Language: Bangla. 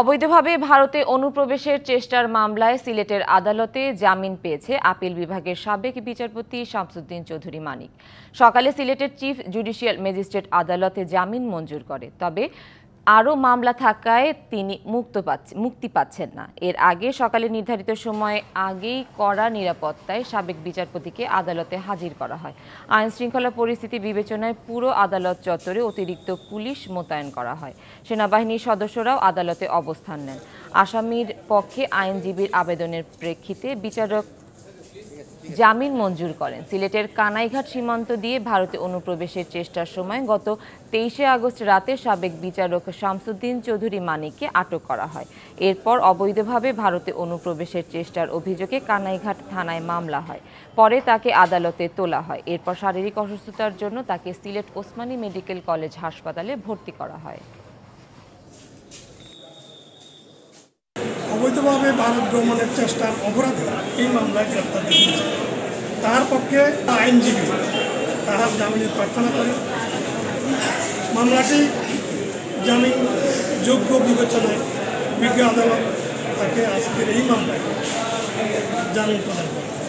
অবৈধভাবে ভারতে অনুপ্রবেশের চেষ্টার মামলায় সিলেটের আদালতে জামিন পেয়েছে আপিল বিভাগের সাবেক বিচারপতি শামসুদ্দিন চৌধুরী মানিক। সকালে সিলেটের চিফ জুডিশিয়াল ম্যাজিস্ট্রেট আদালতে জামিন মঞ্জুর করে, তবে আরও মামলা থাকায় তিনি মুক্তি পাচ্ছেন না। এর আগে সকালে নির্ধারিত সময়ে আগেই কড়া নিরাপত্তায় সাবেক বিচারপতিকে আদালতে হাজির করা হয়। আইন শৃঙ্খলা পরিস্থিতি বিবেচনায় পুরো আদালত চত্বরে অতিরিক্ত পুলিশ মোতায়েন করা হয়। সেনাবাহিনীর সদস্যরাও আদালতে অবস্থান নেন। আসামির পক্ষে আইনজীবীর আবেদনের প্রেক্ষিতে বিচারক জামিন মঞ্জুর করেন। সিলেটের কানাইঘাট সীমান্ত দিয়ে ভারতে অনুপ্রবেশের চেষ্টার সময় গত 23 আগস্ট রাতে সাবেক বিচারক শামসুদ্দিন চৌধুরী মানিককে আটক করা হয়। এরপর অবৈধভাবে ভারতে অনুপ্রবেশের চেষ্টার অভিযোগে কানাইঘাট থানায় মামলা হয়। পরে তাকে আদালতে তোলা হয়। এরপর শারীরিক অসুস্থতার জন্য তাকে সিলেট ওসমানী মেডিকেল কলেজ হাসপাতালে ভর্তি করা হয়। অবৈধভাবে ভারত ভ্রমণের চেষ্টার অপরাধে এই মামলায় গ্রেপ্তার দেখিয়েছে। তার পক্ষে আইনজীবী তাহার জামিনের প্রার্থনা করে। মামলাটি জামিন যোগ্য বিবেচনায় বিজ্ঞ আদালত তাকে আজকের এই মামলায় জামিন প্রদান করে।